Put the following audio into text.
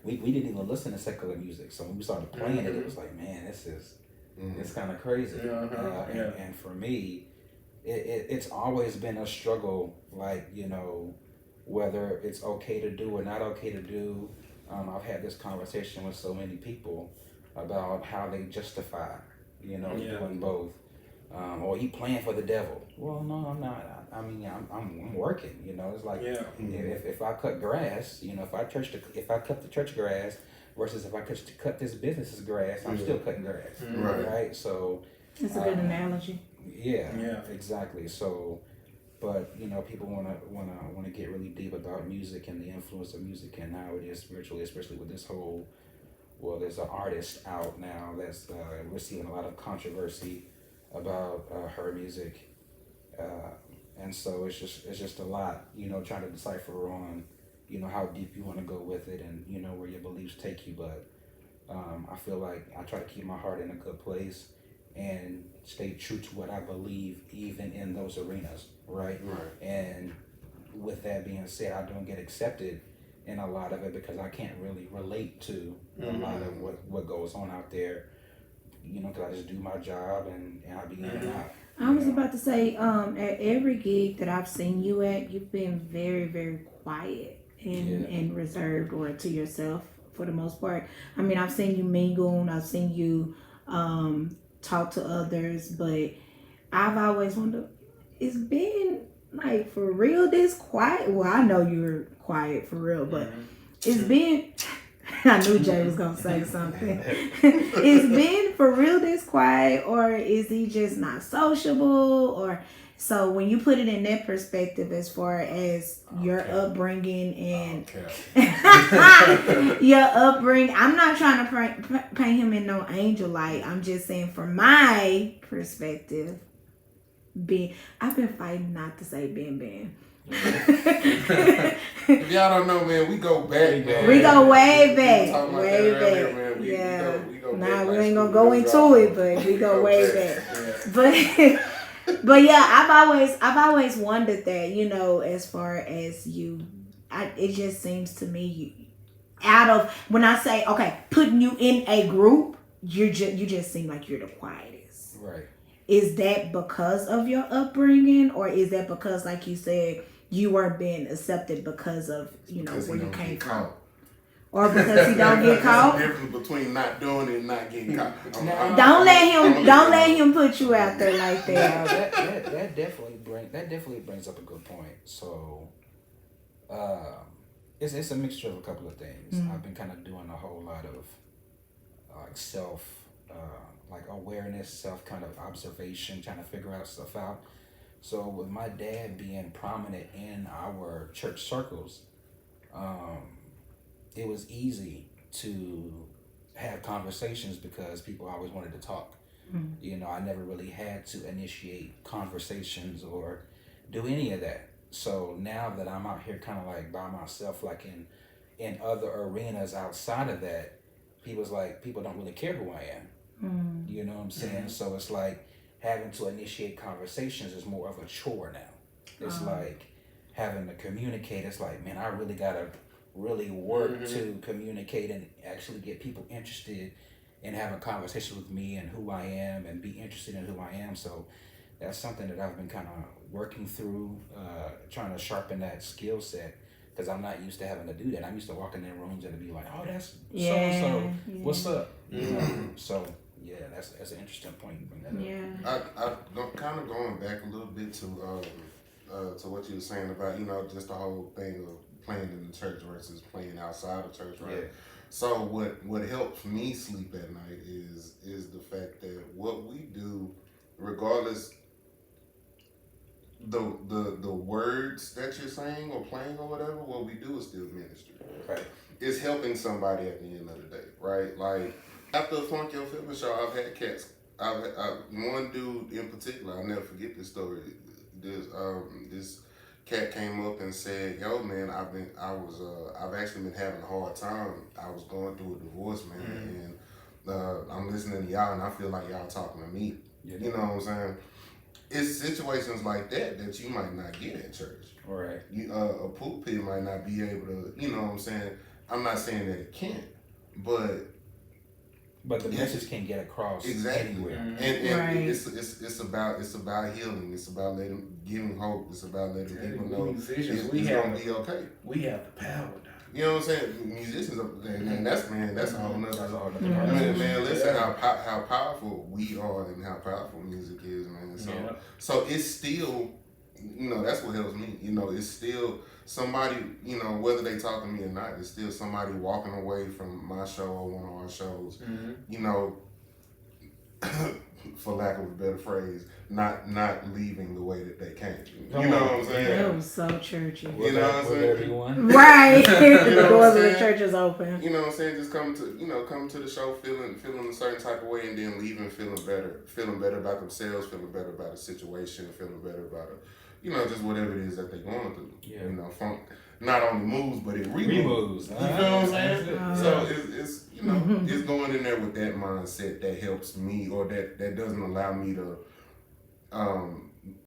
we didn't even listen to secular music. So when we started playing it, it was like, man, it's kind of crazy. And for me, it's always been a struggle, like, whether it's okay to do or not okay to do. I've had this conversation with so many people about how they justify, doing both. Or he playing for the devil. Well, no, I'm not. I mean, I'm working. It's like if I cut grass, if I cut the church grass versus if I cut this business's grass, I'm still cutting grass, right? So it's a good analogy. Yeah, exactly. So, but people wanna get really deep about music and the influence of music and how it is spiritually, especially with this whole. Well, there's an artist out now that's we're seeing a lot of controversy about her music, and so it's just a lot, trying to decipher on, how deep you want to go with it, and where your beliefs take you. But I feel like I try to keep my heart in a good place and stay true to what I believe, even in those arenas, right? And with that being said, I don't get accepted in a lot of it because I can't really relate to a lot of what goes on out there. Because I just do my job and I be in and out. I was about to say, at every gig that I've seen you at, you've been very, very quiet and reserved or to yourself for the most part. I mean, I've seen you mingle and I've seen you talk to others, but I've always wondered, it's been like for real this quiet? Well, I know you're quiet for real, but it's been... I knew Jay was gonna say something. It's been for real this quiet, or is he just not sociable? Or so when you put it in that perspective, as far as your upbringing and your upbringing, I'm not trying to paint him in no angel light. I'm just saying from my perspective, I've been fighting not to say Ben. If y'all don't know, man, we go back, man. We go way back. Way back. Earlier, man. We go nah, back we like ain't gonna go into it, but we go way back. But yeah, I've always wondered that, as far as you, it just seems to me when I say, okay, putting you in a group, you just seem like you're the quietest. Right. Is that because of your upbringing, or is that because, like you said, you weren't being accepted because of where you came from, or because he don't get caught? There's a difference between not doing it and not getting caught. Don't let him put you out there like that. That definitely brings up a good point. So, it's a mixture of a couple of things. I've been kind of doing a whole lot of self. Like awareness, self kind of observation, trying to figure out stuff out. So with my dad being prominent in our church circles, it was easy to have conversations because people always wanted to talk. I never really had to initiate conversations or do any of that. So now that I'm out here kind of like by myself, like in other arenas outside of that, people don't really care who I am. You know what I'm saying? So it's like having to initiate conversations is more of a chore now. It's like having to communicate. It's like, man, I really gotta work to communicate and actually get people interested in having a conversation with me and who I am and be interested in who I am. So that's something that I've been kind of working through, trying to sharpen that skill set. Because I'm not used to having to do that. I'm used to walking in rooms and be like, oh, that's so-and-so. What's up? So, yeah, that's an interesting point you bring that up. I'm kind of going back a little bit to what you were saying about, just the whole thing of playing in the church versus playing outside of church, right? Yeah. So what helps me sleep at night is the fact that what we do, regardless the words that you're saying or playing or whatever, what we do is still ministry. Right. It's helping somebody at the end of the day, right? Like after the Funk Your Feelings show, I've had cats. One dude in particular, I'll never forget this story. This cat came up and said, "Yo, man, I've actually been having a hard time. I was going through a divorce, man, and I'm listening to y'all, and I feel like y'all talking to me. Yeah. You know what I'm saying?" It's situations like that you might not get at church. Right. A pulpit might not be able to, you know what I'm saying, I'm not saying that it can't, but the message can get across anywhere. And right. it's about healing. It's about giving hope. It's about letting people know it's gonna be okay. We have the power now. You know what I'm saying? Musicians, and that's a whole nother. Man, listen how powerful we are and how powerful music is, man. So it's still, that's what helps me. It's still somebody, whether they talk to me or not, it's still somebody walking away from my show or one of our shows, for lack of a better phrase, not leaving the way that they came. You know what I'm saying? That was so churchy. You know what I'm saying? Everyone. Right. The doors of the church is open. You know what I'm saying? Just come to the show feeling a certain type of way, and then leaving feeling better about themselves, feeling better about the situation, feeling better about it. Just whatever it is that they're going through. Yeah. Funk not only moves, but it removes. You feel what I'm saying? So it's it's going in there with that mindset that helps me, or that doesn't allow me to